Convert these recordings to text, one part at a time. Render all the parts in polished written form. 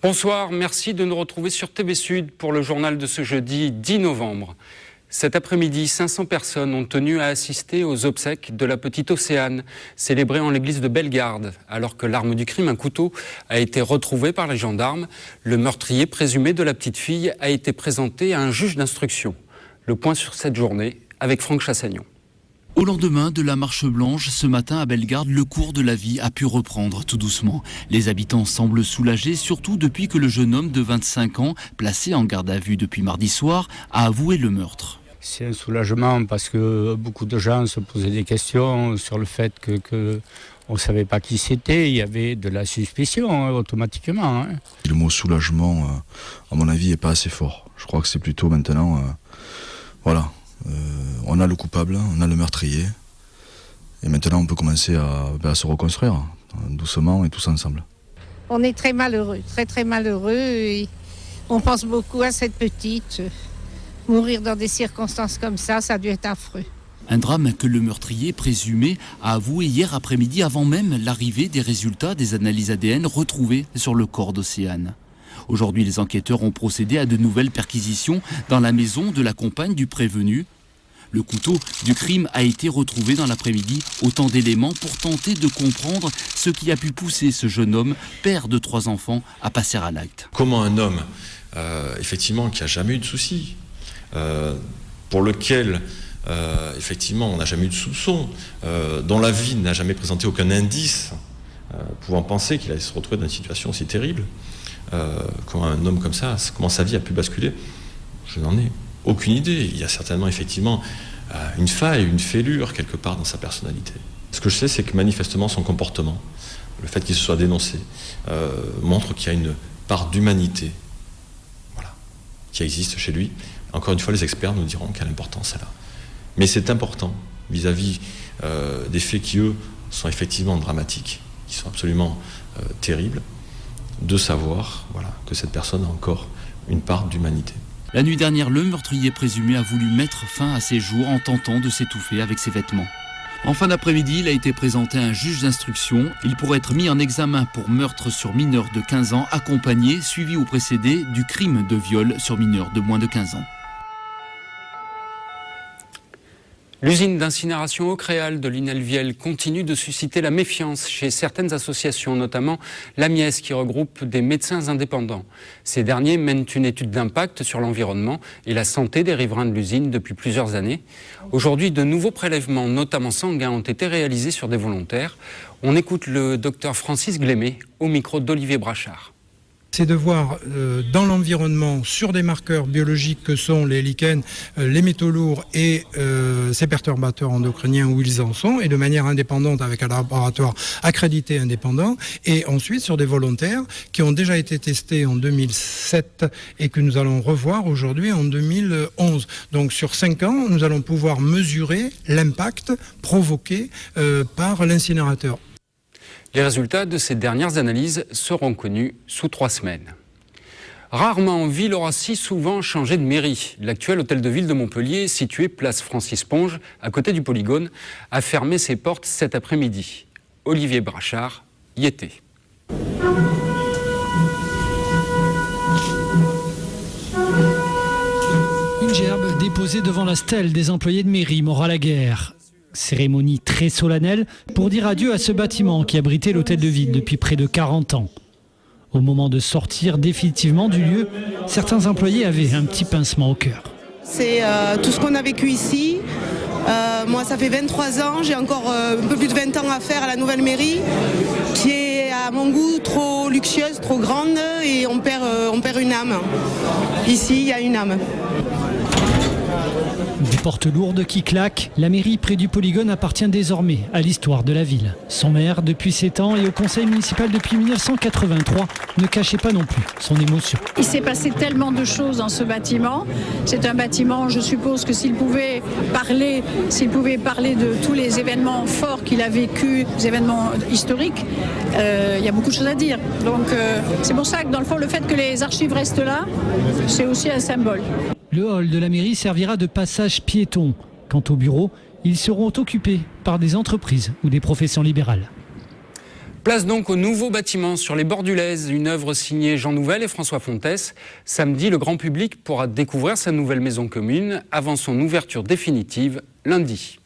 Bonsoir, merci de nous retrouver sur TV Sud pour le journal de ce jeudi 10 novembre. Cet après-midi, 500 personnes ont tenu à assister aux obsèques de la petite Océane, célébrée en l'église de Bellegarde. Alors que l'arme du crime, un couteau, a été retrouvé par les gendarmes, le meurtrier présumé de la petite fille a été présenté à un juge d'instruction. Le point sur cette journée avec Franck Chassagnon. Au lendemain de la marche blanche, ce matin à Bellegarde, le cours de la vie a pu reprendre tout doucement. Les habitants semblent soulagés, surtout depuis que le jeune homme de 25 ans, placé en garde à vue depuis mardi soir, a avoué le meurtre. C'est un soulagement parce que beaucoup de gens se posaient des questions sur le fait que on ne savait pas qui c'était. Il y avait de la suspicion automatiquement. Le mot soulagement, à mon avis, n'est pas assez fort. Je crois que c'est plutôt maintenant, on a le coupable, on a le meurtrier. Et maintenant, on peut commencer à se reconstruire, doucement et tous ensemble. On est très malheureux, très malheureux. Et on pense beaucoup à cette petite. Mourir dans des circonstances comme ça a dû être affreux. Un drame que le meurtrier présumé a avoué hier après-midi avant même l'arrivée des résultats des analyses ADN retrouvées sur le corps d'Océane. Aujourd'hui, les enquêteurs ont procédé à de nouvelles perquisitions dans la maison de la compagne du prévenu. Le couteau du crime a été retrouvé dans l'après-midi, autant d'éléments pour tenter de comprendre ce qui a pu pousser ce jeune homme, père de 3 enfants, à passer à l'acte. Comment un homme, effectivement, qui n'a jamais eu de soucis, pour lequel, effectivement, on n'a jamais eu de soupçon, dont la vie n'a jamais présenté aucun indice, pouvant penser qu'il allait se retrouver dans une situation aussi terrible, comment un homme comme ça, comment sa vie a pu basculer, je n'en ai aucune idée. Il y a certainement, effectivement, une faille, une fêlure quelque part dans sa personnalité. Ce que je sais, c'est que manifestement son comportement, le fait qu'il se soit dénoncé, montre qu'il y a une part d'humanité, qui existe chez lui. Encore une fois, les experts nous diront quelle importance elle a. Mais c'est important vis-à-vis des faits qui, eux, sont effectivement dramatiques, qui sont absolument terribles, de savoir que cette personne a encore une part d'humanité. La nuit dernière, le meurtrier présumé a voulu mettre fin à ses jours en tentant de s'étouffer avec ses vêtements. En fin d'après-midi, il a été présenté à un juge d'instruction. Il pourrait être mis en examen pour meurtre sur mineur de 15 ans, accompagné, suivi ou précédé du crime de viol sur mineur de moins de 15 ans. L'usine d'incinération Ocréal de Linelviel continue de susciter la méfiance chez certaines associations, notamment l'AMIES qui regroupe des médecins indépendants. Ces derniers mènent une étude d'impact sur l'environnement et la santé des riverains de l'usine depuis plusieurs années. Aujourd'hui, de nouveaux prélèvements, notamment sanguins, ont été réalisés sur des volontaires. On écoute le docteur Francis Glémet au micro d'Olivier Brachard. C'est de voir dans l'environnement, sur des marqueurs biologiques que sont les lichens, les métaux lourds et ces perturbateurs endocriniens où ils en sont, et de manière indépendante avec un laboratoire accrédité indépendant, et ensuite sur des volontaires qui ont déjà été testés en 2007 et que nous allons revoir aujourd'hui en 2011. Donc sur 5 ans, nous allons pouvoir mesurer l'impact provoqué par l'incinérateur. Les résultats de ces dernières analyses seront connus sous 3 semaines. Rarement en ville aura si souvent changé de mairie. L'actuel hôtel de ville de Montpellier, situé place Francis Ponge, à côté du Polygone, a fermé ses portes cet après-midi. Olivier Brachard y était. Une gerbe déposée devant la stèle des employés de mairie morts à la guerre. Cérémonie très solennelle pour dire adieu à ce bâtiment qui abritait l'hôtel de ville depuis près de 40 ans. Au moment de sortir définitivement du lieu, certains employés avaient un petit pincement au cœur. C'est tout ce qu'on a vécu ici. Moi, ça fait 23 ans, j'ai encore un peu plus de 20 ans à faire à la nouvelle mairie, qui est à mon goût trop luxueuse, trop grande, et on perd une âme. Ici, il y a une âme. Des portes lourdes qui claquent, la mairie près du Polygone appartient désormais à l'histoire de la ville. Son maire depuis 7 ans et au conseil municipal depuis 1983 ne cachait pas non plus son émotion. Il s'est passé tellement de choses dans ce bâtiment. C'est un bâtiment, je suppose que s'il pouvait parler de tous les événements forts qu'il a vécu, les événements historiques, il y a beaucoup de choses à dire. Donc c'est pour ça que dans le fond, le fait que les archives restent là, c'est aussi un symbole. Le hall de la mairie servira de passage piéton. Quant aux bureaux, ils seront occupés par des entreprises ou des professions libérales. Place donc au nouveau bâtiment sur les bords du Lez, une œuvre signée Jean Nouvel et François Fontès. Samedi, le grand public pourra découvrir sa nouvelle maison commune avant son ouverture définitive lundi.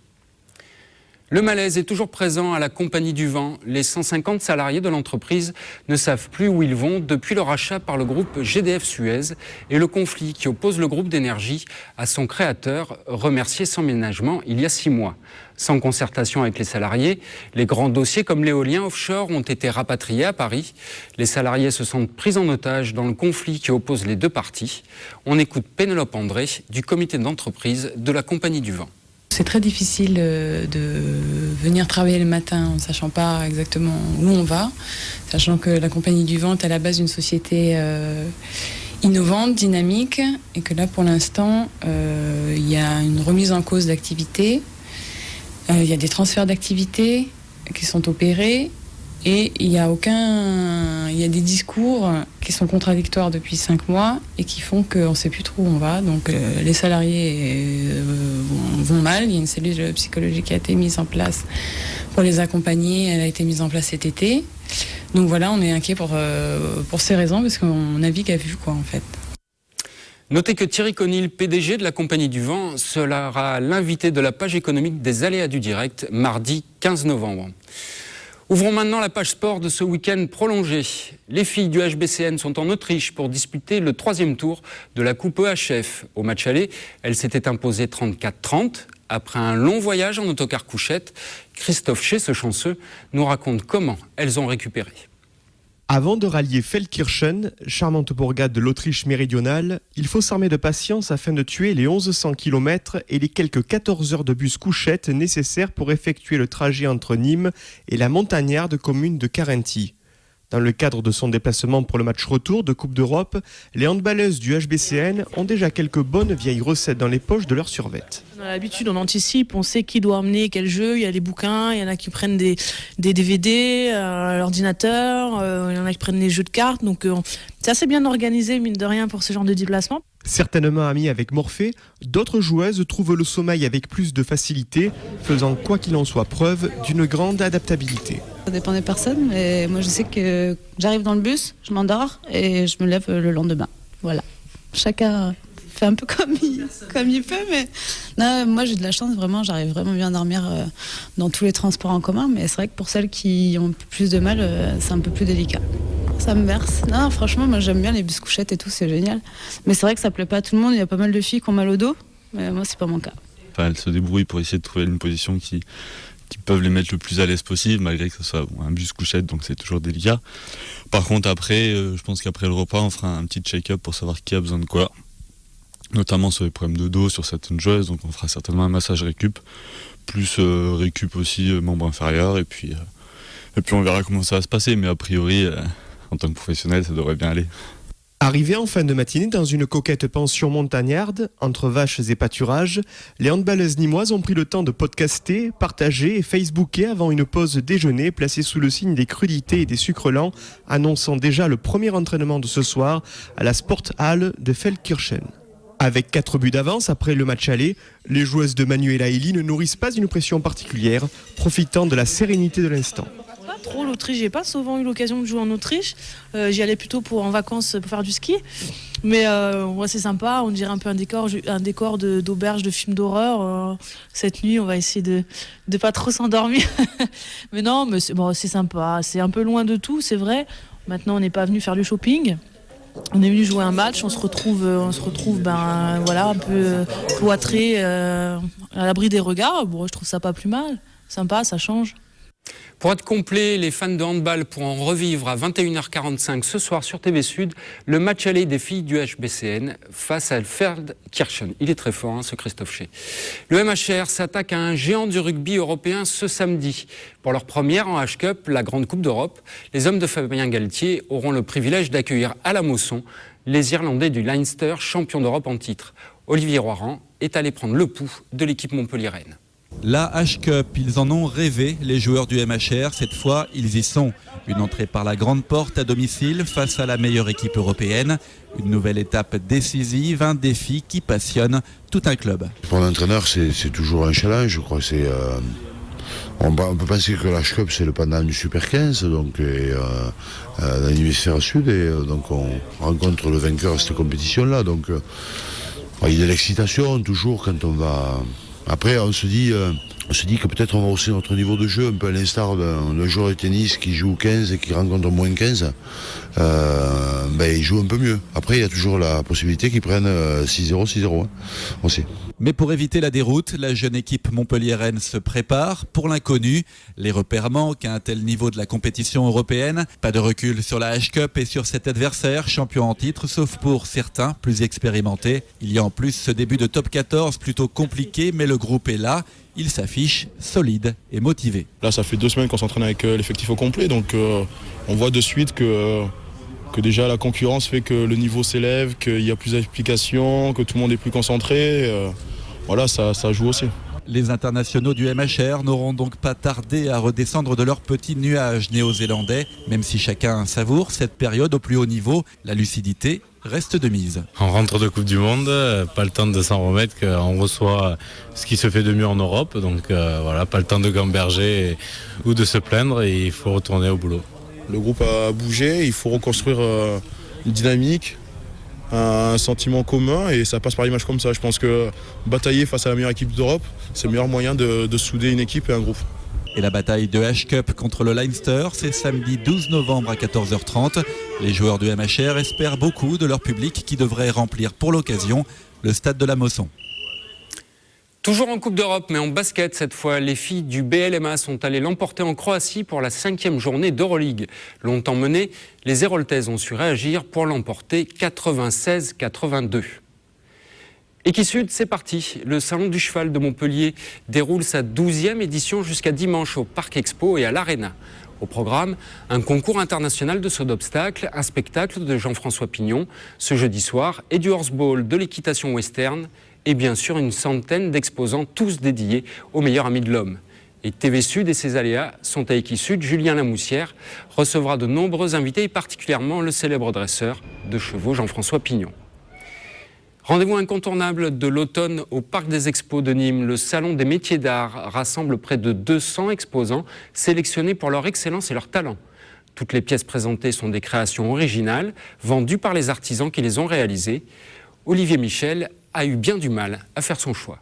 Le malaise est toujours présent à la Compagnie du Vent. Les 150 salariés de l'entreprise ne savent plus où ils vont depuis le rachat par le groupe GDF Suez et le conflit qui oppose le groupe d'énergie à son créateur, remercié sans ménagement il y a 6 mois. Sans concertation avec les salariés, les grands dossiers comme l'éolien offshore ont été rapatriés à Paris. Les salariés se sentent pris en otage dans le conflit qui oppose les deux parties. On écoute Pénélope André du comité d'entreprise de la Compagnie du Vent. C'est très difficile de venir travailler le matin en ne sachant pas exactement où on va, sachant que la Compagnie du Vent est à la base d'une société innovante, dynamique, et que là pour l'instant il y a une remise en cause d'activité, il y a des transferts d'activité qui sont opérés, et il y a des discours qui sont contradictoires depuis 5 mois et qui font qu'on ne sait plus trop où on va. Donc les salariés vont mal. Il y a une cellule psychologique qui a été mise en place pour les accompagner. Elle a été mise en place cet été. Donc voilà, on est inquiet pour ces raisons parce qu'on navigue à vue, en fait. Notez que Thierry Conil, PDG de la Compagnie du Vent, sera l'invité de la page économique des aléas du direct mardi 15 novembre. Ouvrons maintenant la page sport de ce week-end prolongé. Les filles du HBCN sont en Autriche pour disputer le 3e tour de la Coupe EHF. Au match aller, elles s'étaient imposées 34-30. Après un long voyage en autocar couchette, Christophe Chez, ce chanceux, nous raconte comment elles ont récupéré. Avant de rallier Feldkirchen, charmante bourgade de l'Autriche méridionale, il faut s'armer de patience afin de tuer les 1100 km et les quelques 14 heures de bus couchette nécessaires pour effectuer le trajet entre Nîmes et la montagnarde commune de Carinthie. Dans le cadre de son déplacement pour le match retour de Coupe d'Europe, les handballeuses du HBCN ont déjà quelques bonnes vieilles recettes dans les poches de leurs survettes. On a l'habitude, on anticipe, on sait qui doit emmener quel jeu, il y a les bouquins, il y en a qui prennent des DVD, l'ordinateur, il y en a qui prennent les jeux de cartes, donc c'est assez bien organisé, mine de rien, pour ce genre de déplacement. Certainement amies avec Morphée, d'autres joueuses trouvent le sommeil avec plus de facilité, faisant quoi qu'il en soit preuve d'une grande adaptabilité. Ça dépend des personnes, mais moi je sais que j'arrive dans le bus, je m'endors et je me lève le lendemain. Voilà. Chacun fait un peu comme il peut, mais non, moi j'ai de la chance, vraiment, j'arrive vraiment bien à dormir dans tous les transports en commun, mais c'est vrai que pour celles qui ont plus de mal, c'est un peu plus délicat. Ça me berce. Non, franchement, moi j'aime bien les bus couchettes et tout, c'est génial. Mais c'est vrai que ça plaît pas à tout le monde, il y a pas mal de filles qui ont mal au dos, mais moi c'est pas mon cas. Enfin, elles se débrouillent pour essayer de trouver une position qui peuvent les mettre le plus à l'aise possible, malgré que ce soit un bus couchette, donc c'est toujours délicat. Par contre, après, je pense qu'après le repas, on fera un petit check-up pour savoir qui a besoin de quoi, notamment sur les problèmes de dos, sur certaines joueuses, donc on fera certainement un massage récup, plus récup aussi membre inférieur, et puis on verra comment ça va se passer, mais a priori, en tant que professionnel, ça devrait bien aller. Arrivés en fin de matinée dans une coquette pension montagnarde, entre vaches et pâturages, les handballeuses nîmoises ont pris le temps de podcaster, partager et facebooker avant une pause déjeuner placée sous le signe des crudités et des sucres lents, annonçant déjà le premier entraînement de ce soir à la Sporthalle de Feldkirchen. Avec 4 buts d'avance après le match aller, les joueuses de Manuela Elie ne nourrissent pas une pression particulière, profitant de la sérénité de l'instant. Trop l'Autriche, j'ai pas souvent eu l'occasion de jouer en Autriche, j'y allais plutôt en vacances pour faire du ski, mais ouais, c'est sympa, on dirait un peu un décor d'auberge de film d'horreur. Cette nuit on va essayer de pas trop s'endormir mais non, mais c'est sympa, c'est un peu loin de tout, c'est vrai. Maintenant on n'est pas venu faire du shopping, on est venu jouer un match, on se retrouve voilà, un peu cloîtré à l'abri des regards. Bon, je trouve ça pas plus mal, sympa, ça change. Pour être complet, les fans de handball pourront revivre à 21h45 ce soir sur TV Sud le match aller des filles du HBCN face à Feldkirchen. Il est très fort, ce Christophe Chez. Le MHR s'attaque à un géant du rugby européen ce samedi. Pour leur première en H-Cup, la Grande Coupe d'Europe, les hommes de Fabien Galtier auront le privilège d'accueillir à la Mosson les Irlandais du Leinster, champions d'Europe en titre. Olivier Roiran est allé prendre le pouls de l'équipe montpelliéraine. La H-Cup, ils en ont rêvé, les joueurs du MHR. Cette fois, ils y sont. Une entrée par la grande porte à domicile face à la meilleure équipe européenne. Une nouvelle étape décisive, un défi qui passionne tout un club. Pour l'entraîneur, c'est toujours un challenge. Je crois que On peut penser que l'H Cup c'est le pendant du Super 15, donc dans l'hémisphère sud, et donc on rencontre le vainqueur de cette compétition-là. Donc il y a de l'excitation toujours quand on va. Après, on se dit que peut-être on va hausser notre niveau de jeu, un peu à l'instar d'un joueur de tennis qui joue 15 et qui rencontre moins 15. Il joue un peu mieux. Après, il y a toujours la possibilité qu'ils prennent 6-0, 6-0. Hein. On sait. Mais pour éviter la déroute, la jeune équipe montpelliéraine se prépare pour l'inconnu. Les repères manquent à un tel niveau de la compétition européenne. Pas de recul sur la H Cup et sur cet adversaire, champion en titre, sauf pour certains plus expérimentés. Il y a en plus ce début de top 14 plutôt compliqué, mais le groupe est là. Il s'affiche solide et motivé. Là, ça fait 2 semaines qu'on s'entraîne avec l'effectif au complet, donc on voit de suite que déjà la concurrence fait que le niveau s'élève, qu'il y a plus d'applications, que tout le monde est plus concentré. Voilà, ça joue aussi. Les internationaux du MHR n'auront donc pas tardé à redescendre de leur petit nuage néo-zélandais. Même si chacun savoure cette période au plus haut niveau, la lucidité reste de mise. On rentre de Coupe du Monde, pas le temps de s'en remettre, on reçoit ce qui se fait de mieux en Europe. Donc voilà, pas le temps de gamberger ou de se plaindre, et il faut retourner au boulot. Le groupe a bougé, il faut reconstruire une dynamique, un sentiment commun, et ça passe par des matchs comme ça. Je pense que batailler face à la meilleure équipe d'Europe, c'est le meilleur moyen de souder une équipe et un groupe. Et la bataille de H Cup contre le Leinster, c'est samedi 12 novembre à 14h30. Les joueurs du MHR espèrent beaucoup de leur public qui devrait remplir pour l'occasion le stade de la Mosson. Toujours en Coupe d'Europe, mais en basket cette fois, les filles du BLMA sont allées l'emporter en Croatie pour la 5e journée d'Euroleague. Longtemps menées, les Héroltaises ont su réagir pour l'emporter 96-82. Équisud, c'est parti. Le Salon du Cheval de Montpellier déroule sa 12e édition jusqu'à dimanche au Parc Expo et à l'Arena. Au programme, un concours international de saut d'obstacles, un spectacle de Jean-François Pignon ce jeudi soir et du horseball, de l'équitation western et bien sûr une centaine d'exposants tous dédiés aux meilleurs amis de l'homme. Et TV Sud et ses aléas sont à Équisud. Julien Lamoussière recevra de nombreux invités et particulièrement le célèbre dresseur de chevaux Jean-François Pignon. Rendez-vous incontournable de l'automne au Parc des Expos de Nîmes. Le Salon des métiers d'art rassemble près de 200 exposants sélectionnés pour leur excellence et leur talent. Toutes les pièces présentées sont des créations originales, vendues par les artisans qui les ont réalisées. Olivier Michel a eu bien du mal à faire son choix.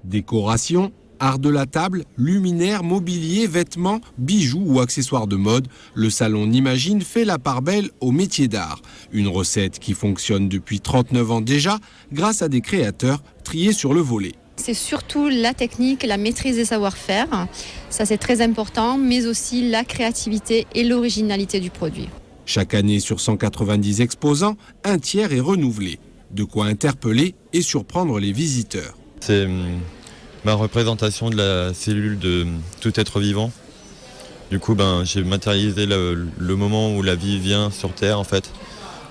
Décoration, art de la table, luminaires, mobilier, vêtements, bijoux ou accessoires de mode, le salon Nimagine fait la part belle au métier d'art. Une recette qui fonctionne depuis 39 ans déjà grâce à des créateurs triés sur le volet. C'est surtout la technique, la maîtrise des savoir-faire, ça c'est très important, mais aussi la créativité et l'originalité du produit. Chaque année sur 190 exposants, un tiers est renouvelé. De quoi interpeller et surprendre les visiteurs. C'est ma représentation de la cellule de tout être vivant. Du coup, j'ai matérialisé le moment où la vie vient sur Terre, en fait,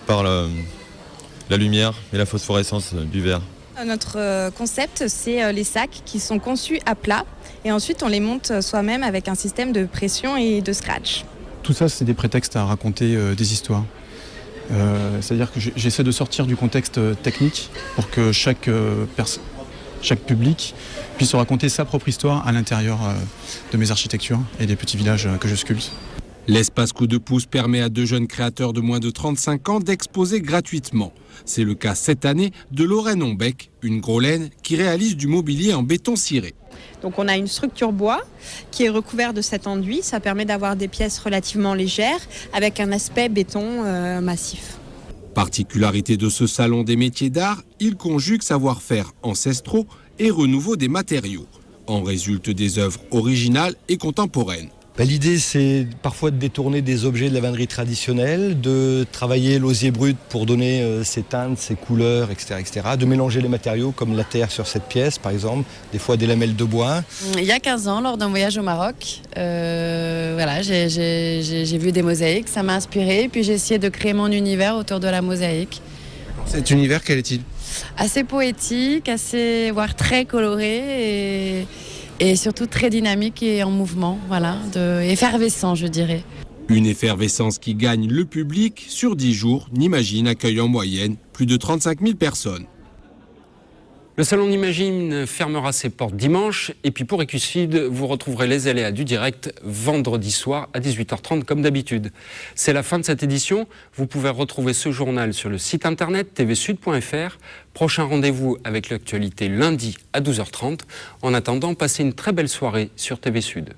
par la lumière et la phosphorescence du verre. Notre concept, c'est les sacs qui sont conçus à plat et ensuite on les monte soi-même avec un système de pression et de scratch. Tout ça, c'est des prétextes à raconter des histoires. C'est-à-dire que j'essaie de sortir du contexte technique pour que chaque public puisse raconter sa propre histoire à l'intérieur de mes architectures et des petits villages que je sculpte. L'espace coup de pouce permet à 2 jeunes créateurs de moins de 35 ans d'exposer gratuitement. C'est le cas cette année de Lorraine Ombec, une Grolaine qui réalise du mobilier en béton ciré. Donc on a une structure bois qui est recouverte de cet enduit. Ça permet d'avoir des pièces relativement légères avec un aspect béton massif. Particularité de ce salon des métiers d'art, il conjugue savoir-faire ancestraux et renouveau des matériaux. En résultent des œuvres originales et contemporaines. L'idée, c'est parfois de détourner des objets de la vannerie traditionnelle, de travailler l'osier brut pour donner ses teintes, ses couleurs, etc., etc., de mélanger les matériaux comme la terre sur cette pièce, par exemple, des fois des lamelles de bois. Il y a 15 ans, lors d'un voyage au Maroc, j'ai vu des mosaïques, ça m'a inspiré, puis j'ai essayé de créer mon univers autour de la mosaïque. Cet univers, quel est-il ? Assez poétique, voire très coloré et surtout très dynamique et en mouvement, effervescent, je dirais. Une effervescence qui gagne le public. Sur 10 jours, Nimagine accueille en moyenne plus de 35 000 personnes. Le Salon Imagine fermera ses portes dimanche. Et puis pour Écusud, vous retrouverez les aléas du direct vendredi soir à 18h30 comme d'habitude. C'est la fin de cette édition. Vous pouvez retrouver ce journal sur le site internet tvsud.fr. Prochain rendez-vous avec l'actualité lundi à 12h30. En attendant, passez une très belle soirée sur TV Sud.